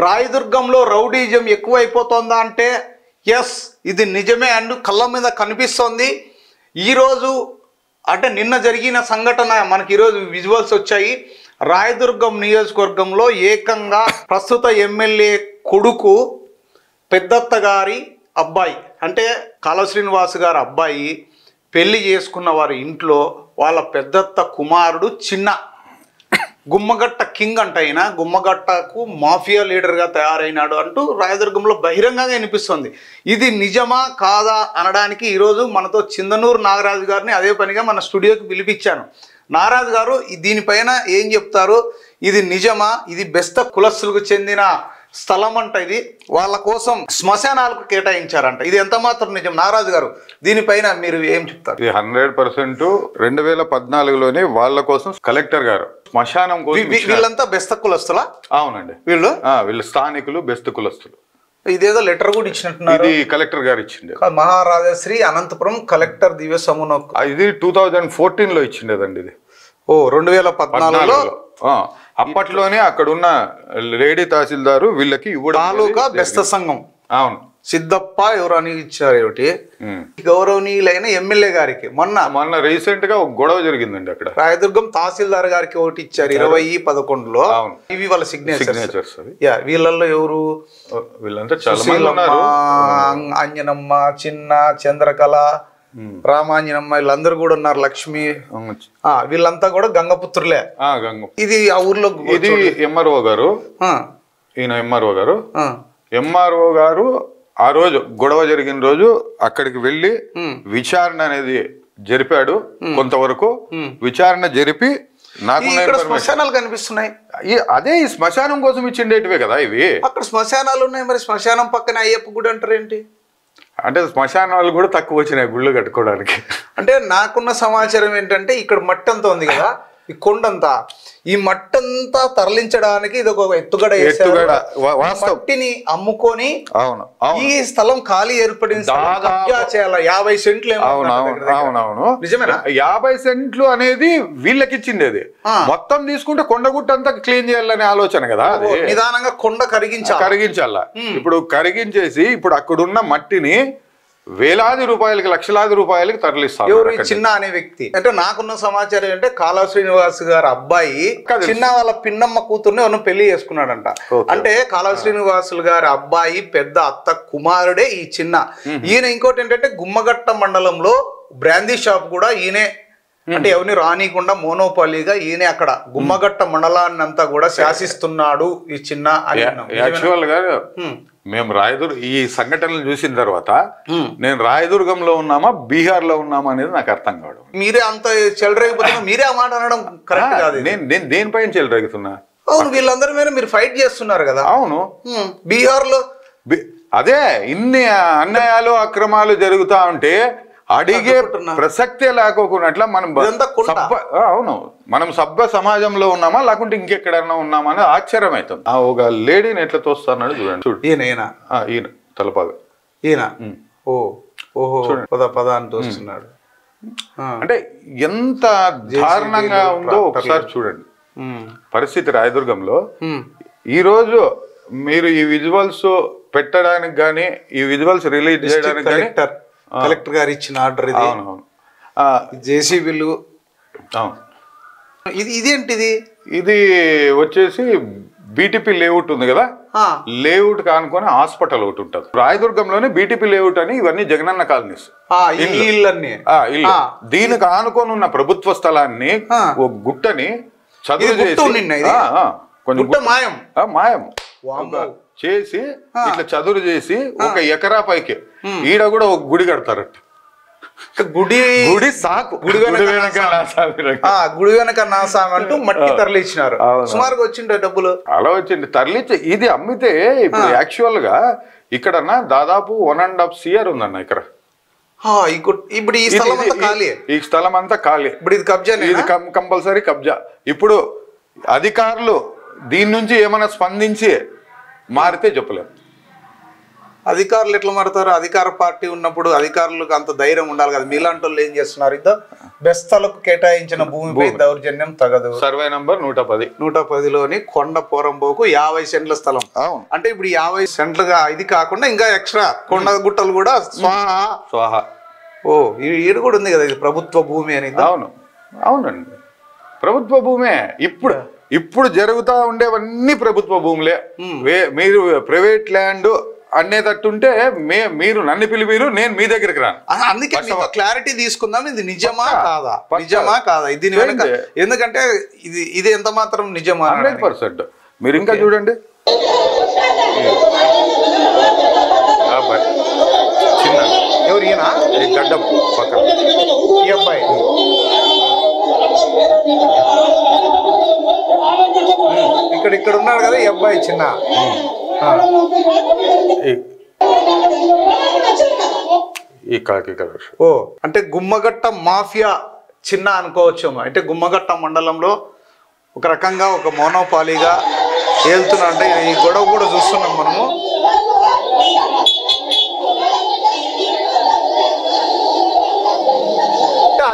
రాయదుర్గంలో rowdyism ఎక్కువైపోతుందా అంటే yes, ఇది నిజమే అండ్ కళ్ళ మీద కనిపిస్తోంది. ఈరోజు అంటే నిన్న జరిగిన సంఘటన మనకి ఈరోజు విజువల్స్ వచ్చాయి. రాయదుర్గం నియోజకవర్గంలో ఏకంగా ప్రస్తుత ఎమ్మెల్యే కొడుకు పెద్దత్త గారి అబ్బాయి అంటే కాలువ శ్రీనివాస్ గారి అబ్బాయి పెళ్లి చేసుకున్న వారి ఇంట్లో వాళ్ళ పెద్దత్త కుమారుడు చిన్న గుమ్మగట్ట కింగ్ అంట, అయినా గుమ్మగట్టకు మాఫియా లీడర్గా తయారైనాడు అంటూ రాయదుర్గంలో బహిరంగంగా వినిపిస్తుంది. ఇది నిజమా కాదా అనడానికి ఈరోజు మనతో చిందనూరు నాగరాజు గారిని అదే పనిగా మన స్టూడియోకి పిలిపించాను. నాగరాజు గారు దీనిపైన ఏం చెప్తారు? ఇది నిజమా? ఇది బెస్త కులస్తులకు చెందిన స్థలం అంట, ఇది వాళ్ళ కోసం శ్మశానాలకు కేటాయించారంట. ఇది ఎంత మాత్రం నిజం నాగరాజు గారు? దీనిపైన మీరు ఏం చెప్తారు? 100% 2014లోనే వాళ్ళ కోసం కలెక్టర్ గారు శ్మశానం కోసం. వీళ్ళంతా బెస్త కులస్తులా? అవునండి, వీళ్ళు స్థానికులు బెస్త కులస్తులు. ఇదేదో లెటర్ కూడా ఇచ్చినట్టున్నారు. ఇది కలెక్టర్ గారు ఇచ్చిండే. మహారాజశ్రీ అనంతపురం కలెక్టర్ దివ్య సమూన ఇది 2014లో ఇచ్చిండేదండి. ఇది 2014లో. అప్పట్లోనే అక్కడున్న లేడీ తహసీల్దారు వీళ్ళకి తాలూకా బెస్త సంఘం. అవును, సిద్ధప్ప ఎవరు అని ఇచ్చారు. ఏమిటి గౌరవనీయులైన ఎమ్మెల్యే గారికి మొన్న రీసెంట్ గా ఒక గొడవ జరిగిందండి అక్కడ. రాయదుర్గం తహసీల్దార్ గారికి ఒకటి ఇచ్చారు 2011లో. ఇవి వాళ్ళ సిగ్నేచర్స్. వీళ్ళల్లో ఎవరు? వీళ్ళంతా చాలా మంది ఉన్నారు. అంజనమ్మ, చిన్న, చంద్రకళ, రామాంజనమ్మ వీళ్ళందరూ కూడా ఉన్నారు. లక్ష్మి వీళ్ళంతా కూడా గంగపుత్రులే. ఇది ఆ ఊర్లో ఇది ఎంఆర్ఓ గారు. ఈయన ఎంఆర్ఓ గారు ఆ రోజు గొడవ జరిగిన రోజు అక్కడికి వెళ్ళి విచారణ అనేది జరిపాడు. కొంతవరకు విచారణ జరిపి నాకు శ్మశానాలు కనిపిస్తున్నాయి. అదే ఈ శ్మశానం కోసం ఇచ్చిండేటివే కదా ఇవి. అక్కడ శ్మశానాలు ఉన్నాయి, మరి శ్మశానం పక్కన అయ్యప్ప గుడి అంటారు ఏంటి? అంటే శ్మశానాలు కూడా తక్కువ వచ్చినాయి గుళ్ళు కట్టుకోవడానికి. అంటే నాకున్న సమాచారం ఏంటంటే ఇక్కడ మట్టి అంతా ఉంది కదా, ఈ కొండంతా, ఈ మట్టంతా తరలించడానికి ఇది ఒక ఎత్తుగడ మట్టిని అమ్ముకొని ఈ స్థలం ఖాళీ ఏర్పడిన 50 సెంట్లు. అవునవును, నిజమేనా? 50 సెంట్లు అనేది వీళ్ళకి ఇచ్చిండేది. మొత్తం తీసుకుంటే కొండగుట్ట అంతా క్లీన్ చేయాలనే ఆలోచన కదా. నిదానంగా కొండ కరిగించాల. ఇప్పుడు కరిగించేసి ఇప్పుడు అక్కడున్న మట్టిని వేలాది రూపాయలకి, లక్షలాది రూపాయలకి తరలిస్తారు. ఎవరు చిన్న అనే వ్యక్తి? అంటే నాకున్న సమాచారం అంటే కాలువ శ్రీనివాస్ గారు అబ్బాయి చిన్న వాళ్ళ పిన్నమ్మ కూతుర్ని ఎవరు పెళ్లి చేసుకున్నాడంట. అంటే కాలువ శ్రీనివాసులు గారి అబ్బాయి పెద్ద అత్త కుమారుడే ఈ చిన్న. ఈయన ఇంకోటి ఏంటంటే గుమ్మగట్ట మండలంలో బ్రాందీ షాప్ కూడా ఈయనే, అంటే ఎవరిని రానికుండా మోనోపాలీగా ఈయనే అక్కడ గుమ్మగట్ట మండలాన్ని అంతా కూడా శాసిస్తున్నాడు ఈ చిన్న. యాక్చువల్ గా మేము ఈ సంఘటనలు చూసిన తర్వాత నేను రాయదుర్గంలో ఉన్నామా బీహార్ లో ఉన్నామా అనేది నాకు అర్థం కావడం. మీరే అంత చెలరేగిపోతున్నా, మీరే ఆ మాట అనడం కరెక్ట్ కాదు. నేను దేనిపైన చెలరేగుతున్నా? అవును, వీళ్ళందరి మీద మీరు ఫైట్ చేస్తున్నారు కదా. అవును, బీహార్ లో అదే ఇన్ని అన్యాయాలు అక్రమాలు జరుగుతా ఉంటే అడిగే ప్రసక్తే లేకోకున్నట్ల మనం అవును మనం సభ్య సమాజంలో ఉన్నామా లేకుంటే ఇంకెక్కడన్నా ఉన్నామా అని ఆశ్చర్యం అవుతుంది. ఒక లేడీని ఎట్లా తోస్తున్నాడు చూడండి. ఈయన తలపాగా ఈయన ఓహో పద అని తోస్తున్నాడు. అంటే ఎంత దారుణంగా ఉందో ఒకసారి చూడండి పరిస్థితి రాయదుర్గంలో. ఈ రోజు మీరు ఈ విజువల్స్ పెట్టడానికి గానీ ఈ విజువల్స్ రిలీజ్ చేయడానికి గానీ కలెక్టర్ గారు ఇచ్చిన ఆర్డర్ ఇది. జేసీబీలు. ఇదేంటిది? ఇది వచ్చేసి బీటీపీ లేఅవుట్ ఉంది కదా, లేఅవుట్ కానుకొని హాస్పిటల్ ఒకటి ఉంటుంది రాయదుర్గంలోనే. బీటీపీ లేఅవుట్ అని ఇవన్నీ జగనన్న కాలనీస్ ఇల్లు. దీనికి ఆనుకొని ఉన్న ప్రభుత్వ స్థలాన్ని ఒక గుట్టని చదువు చేసి కొంచెం మాయం చేసి ఇట్లా చదురు చేసి 1 ఎకరా పైకి ఈడ కూడా ఒక గుడి కడతారట. గుడి సాకు గుడి వెనక నాసామి అంటూ మట్టి తరలిచ్చినారు. సుమారుగా వచ్చిండే డబ్బులు అలా వచ్చింది తరలిచ్చి. ఇది అమ్మితే ఇప్పుడు యాక్చువల్ గా ఇక్కడ దాదాపు 1.5 CR ఉందన్న ఇక్కడ. ఇప్పుడు ఈ స్థలం అంతా ఖాళీ. ఈ స్థలం అంతా ఖాళీ. ఇప్పుడు ఇది కబ్జా, ఇది కంపల్సరీ కబ్జా. ఇప్పుడు అధికారులు దీని నుంచి ఏమైనా స్పందించి మారితే చెప్పలేము. అధికారులు ఎట్లా మారుతారు? అధికార పార్టీ ఉన్నప్పుడు అధికారులకు అంత ధైర్యం ఉండాలి కదా. మీలాంటి వాళ్ళు ఏం చేస్తున్నారు? ఇదో బెస్తలకు కేటాయించిన భూమిపై దౌర్జన్యం తగదు. సర్వే నంబర్ 110లోని కొండ పోరంబోకు 50 సెంట్ల స్థలం. అంటే ఇప్పుడు 50 సెంట్లుగా ఇది కాకుండా ఇంకా ఎక్స్ట్రా కొండ గుట్టలు కూడా స్వాహా. ఓ ఇది కూడా ఉంది కదా, ఇది ప్రభుత్వ భూమి అని. అవునండి, ప్రభుత్వ భూమే. ఇప్పుడు జరుగుతా ఉండేవన్నీ ప్రభుత్వ భూములే. మీరు ప్రైవేట్ ల్యాండ్ అనేటట్టుంటే మీరు నన్ను పిలిపిరు, నేను మీ దగ్గరికి రాను. అందుకే క్లారిటీ తీసుకుందాం, ఇది నిజమా కాదా, దీని వెనక. ఎందుకంటే ఇది ఎంత మాత్రం నిజమా? 100%. మీరు ఇంకా చూడండి, చిన్న ఎవరు ఈయన? గడ్డం పక్కన ఈ అబ్బాయి. ఇక్కడ ఉన్నాడు కదా ఈ అబ్బాయి చిన్న. ఓ అంటే గుమ్మగట్ట మాఫియా చిన్న అనుకోవచ్చు. అంటే గుమ్మగట్ట మండలంలో ఒక రకంగా ఒక మోనోపాలీగా వెళ్తున్నా. అంటే ఈ గొడవ కూడా చూస్తున్నాం మనము.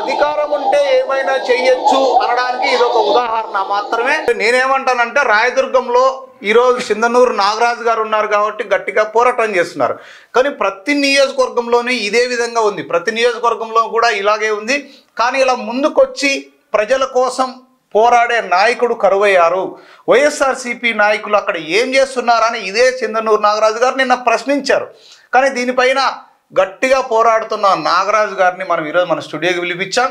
అధికారం ఉంటే ఏమైనా చెయ్యొచ్చు అనడానికి ఇది ఒక ఉదాహరణ మాత్రమే. నేనేమంటానంటే రాయదుర్గంలో ఈరోజు సింధనూరు నాగరాజు గారు ఉన్నారు కాబట్టి గట్టిగా పోరాటం చేస్తున్నారు. కానీ ప్రతి నియోజకవర్గంలోనే ఇదే విధంగా ఉంది, ప్రతి నియోజకవర్గంలో కూడా ఇలాగే ఉంది. కానీ ఇలా ముందుకొచ్చి ప్రజల కోసం పోరాడే నాయకుడు కరువయ్యారు. వైఎస్ఆర్సీపీ నాయకులు అక్కడ ఏం చేస్తున్నారని ఇదే సింధనూరు నాగరాజు గారు నిన్న ప్రశ్నించారు. కానీ దీనిపైన గట్టిగా పోరాడుతున్న నాగరాజు గారిని మనం ఈరోజు మన స్టూడియోకి పిలిపించాం.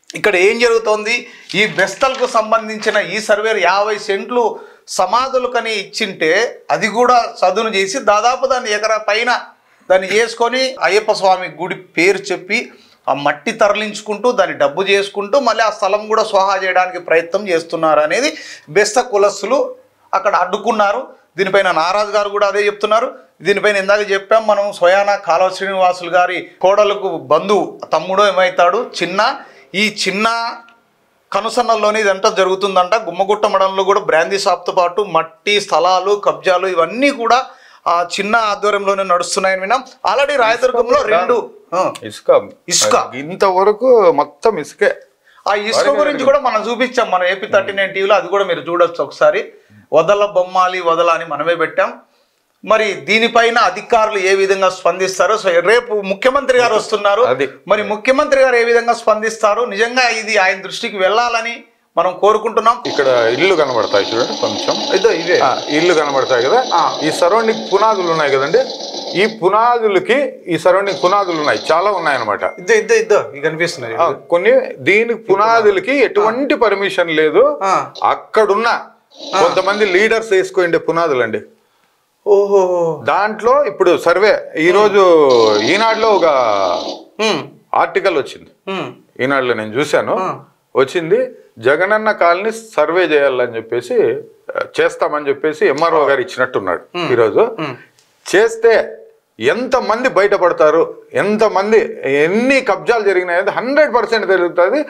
ఇక్కడ ఏం జరుగుతోంది, ఈ బెస్తలకు సంబంధించిన ఈ సర్వేర్ 50 సెంట్లు సమాధులు కని ఇచ్చింటే అది కూడా చదును చేసి దాదాపు దాన్ని ఎకరా పైన దాన్ని చేసుకొని అయ్యప్ప స్వామి గుడి పేరు చెప్పి ఆ మట్టి తరలించుకుంటూ దాన్ని డబ్బు చేసుకుంటూ మళ్ళీ ఆ స్థలం కూడా స్వాహా చేయడానికి ప్రయత్నం చేస్తున్నారు అనేది బెస్త కులస్తులు అక్కడ అడ్డుకున్నారు. దీనిపైన నారాజు గారు కూడా అదే చెప్తున్నారు. దీనిపైన ఇందాక చెప్పాం మనం, స్వయాన కాలువ శ్రీనివాసులు గారి కోడలకు బంధువు తమ్ముడు ఏమవుతాడు చిన్న. ఈ చిన్న కనుసన్నల్లోనే ఇదంతా జరుగుతుందంట. గుమ్మగుట్ట మండలంలో కూడా బ్రాందీ షాప్తో పాటు మట్టి స్థలాలు కబ్జాలు ఇవన్నీ కూడా ఆ చిన్న ఆధ్వర్యంలోనే నడుస్తున్నాయని విన్నాం. ఆల్రెడీ రాయదుర్గంలో 2 ఇసుక ఇంతవరకు మొత్తం ఇసుకే. ఆ ఇసుక గురించి కూడా మనం చూపించాం మన ఏపీ 39 టీవీలో, అది కూడా మీరు చూడొచ్చు ఒకసారి. వదల బొమ్మాలి వదల అని మనమే పెట్టాం. మరి దీనిపైన అధికారులు ఏ విధంగా స్పందిస్తారో, రేపు ముఖ్యమంత్రి గారు వస్తున్నారు, మరి ముఖ్యమంత్రి గారు ఏ విధంగా స్పందిస్తారు, నిజంగా ఇది ఆయన దృష్టికి వెళ్ళాలని మనం కోరుకుంటున్నాం. ఇక్కడ ఇల్లు కనబడతాయి చూడండి, కొంచెం ఇదే ఇల్లు కనబడతాయి కదా. ఈ సరౌండింగ్ పునాదులు ఉన్నాయి కదండి, ఈ సరౌండింగ్ పునాదులు ఉన్నాయి, చాలా ఉన్నాయి అనమాట. కనిపిస్తున్నాయి కొన్ని. దీనికి పునాదులకి ఎటువంటి పర్మిషన్ లేదు. అక్కడున్న కొంతమంది లీడర్స్ వేసుకోండి పునాదులు అండి. ఓహో. దాంట్లో ఇప్పుడు సర్వే ఈరోజు ఈనాడులో ఒక ఆర్టికల్ వచ్చింది, ఈనాడులో నేను చూశాను, వచ్చింది. జగనన్న కాలనీ సర్వే చేయాలని చెప్పేసి చేస్తామని చెప్పేసి ఎంఆర్ఓ గారు ఇచ్చినట్టున్నాడు. ఈరోజు చేస్తే ఎంతమంది బయటపడతారు, ఎంతమంది ఎన్ని కబ్జాలు జరిగినాయి 100% తెలుగుతుంది.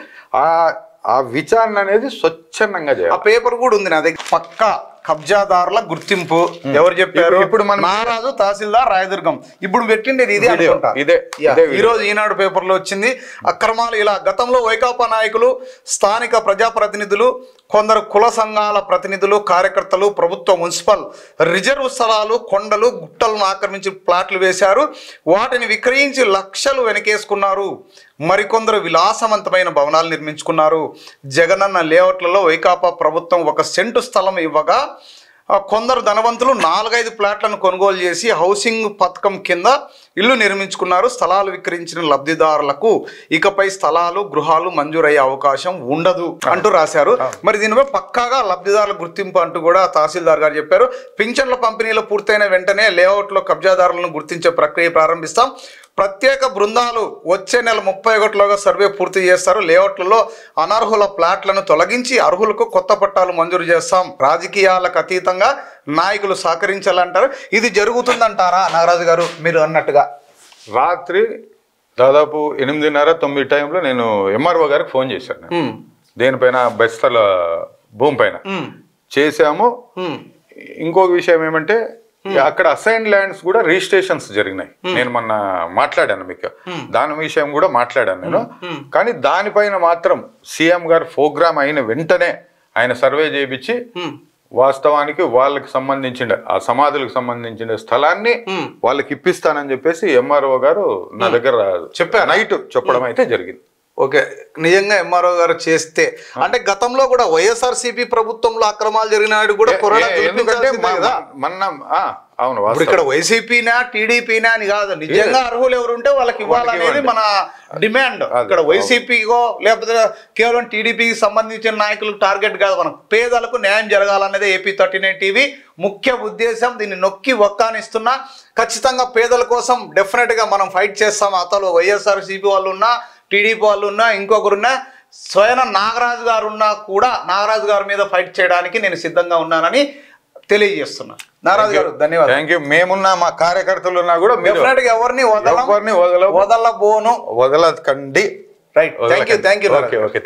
ఆ విచారణ అనేది స్వచ్ఛందంగా చేయాలి. ఆ పేపర్ కూడా ఉంది నా దగ్గర. పక్కా కబ్జాదారుల గుర్తింపు ఎవరు చెప్పారు? ఇప్పుడు మన నారాజు తహసీల్దార్ రాయదుర్గం. ఇప్పుడు పెట్టిండేది ఇదే అనుకుంటా. ఈ రోజు ఈనాడు పేపర్ లో వచ్చింది. అక్రమాలు ఇలా గతంలో వైకాపా నాయకులు, స్థానిక ప్రజాప్రతినిధులు, కొందరు కుల సంఘాల ప్రతినిధులు, కార్యకర్తలు ప్రభుత్వ మున్సిపల్ రిజర్వ్ స్థలాలు, కొండలు, గుట్టలను ఆక్రమించి ప్లాట్లు వేశారు. వాటిని విక్రయించి లక్షలు వెనకేసుకున్నారు. మరికొందరు విలాసవంతమైన భవనాలు నిర్మించుకున్నారు. జగనన్న లేఅవుట్లలో వైకాపా ప్రభుత్వం 1 సెంటు స్థలం ఇవ్వగా కొందరు ధనవంతులు 4-5 ప్లాట్లను కొనుగోలు చేసి హౌసింగ్ పథకం కింద ఇల్లు నిర్మించుకున్నారు. స్థలాలు విక్రయించిన లబ్ధిదారులకు ఇకపై స్థలాలు, గృహాలు మంజూరయ్యే అవకాశం ఉండదు అంటూ రాశారు. మరి దీనిపై పక్కాగా లబ్ధిదారుల గుర్తింపు అంటూ కూడా తహసీల్దార్ గారు చెప్పారు. పింఛన్ల పంపిణీలో పూర్తయిన వెంటనే లేఅవుట్లో కబ్జాదారులను గుర్తించే ప్రక్రియ ప్రారంభిస్తాం. ప్రత్యేక బృందాలు వచ్చే నెల 31లోగా సర్వే పూర్తి చేస్తారు. లేఅవుట్లలో అనర్హుల ప్లాట్లను తొలగించి అర్హులకు కొత్త పట్టాలు మంజూరు చేస్తాం. రాజకీయాలకు అతీతంగా నాయకులు సహకరించాలంటారు. ఇది జరుగుతుందంటారా నాగరాజు గారు మీరు అన్నట్టుగా? రాత్రి దాదాపు 8:30-9 టైంలో నేను ఎంఆర్ఓ గారికి ఫోన్ చేశాను. దేనిపైన బెస్తల భూమి పైన చేశాము. ఇంకొక విషయం ఏమంటే అక్కడ అసైన్ ల్యాండ్స్ కూడా రిజిస్ట్రేషన్స్ జరిగినాయి. నేను మొన్న మాట్లాడాను మీకు దాని విషయం కూడా మాట్లాడాను నేను. కానీ దానిపైన మాత్రం సీఎం గారు ప్రోగ్రామ్ అయిన వెంటనే ఆయన సర్వే చేయించి వాస్తవానికి వాళ్ళకి సంబంధించిన ఆ సమాధులకు సంబంధించిన స్థలాన్ని వాళ్ళకి ఇప్పిస్తానని చెప్పేసి ఎంఆర్ఓ గారు నా దగ్గర చెప్పారు. నైట్ చెప్పడం అయితే జరిగింది. ఓకే, నిజంగా ఎంఆర్ఓ గారు చేస్తే అంటే గతంలో కూడా వైఎస్ఆర్సీపీ ప్రభుత్వంలో అక్రమాలు జరిగినాడు కూడా అవును, ఇక్కడ వైసీపీనా టీడీపీనా అని కాదు, నిజంగా అర్హులు ఎవరు ఉంటే వాళ్ళకి ఇవ్వాలనేది మన డిమాండ్. ఇక్కడ వైసీపీకో లేకపోతే కేవలం టీడీపీకి సంబంధించిన నాయకులకు టార్గెట్ కాదు, మనకు పేదలకు న్యాయం జరగాలనేది AP39 టీవీ ముఖ్య ఉద్దేశం. దీన్ని నొక్కి ఒక్కానిస్తున్నా ఖచ్చితంగా పేదల కోసం డెఫినెట్ గా మనం ఫైట్ చేస్తాం. అతను వైఎస్ఆర్సీపీ వాళ్ళు ఉన్నా, టీడీపీ వాళ్ళు ఉన్నా, ఇంకొకరున్నా, స్వయం నాగరాజు గారు ఉన్నా కూడా నాగరాజు గారి మీద ఫైట్ చేయడానికి నేను సిద్ధంగా ఉన్నానని తెలియజేస్తున్నా. నాగరాజు గారు ధన్యవాదాలు. Thank you. మేమున్నా, మా కార్యకర్తలు ఉన్నా కూడా ఎవరిని వదలబోను, వదలకండి. రైట్. Thank you. ఓకే.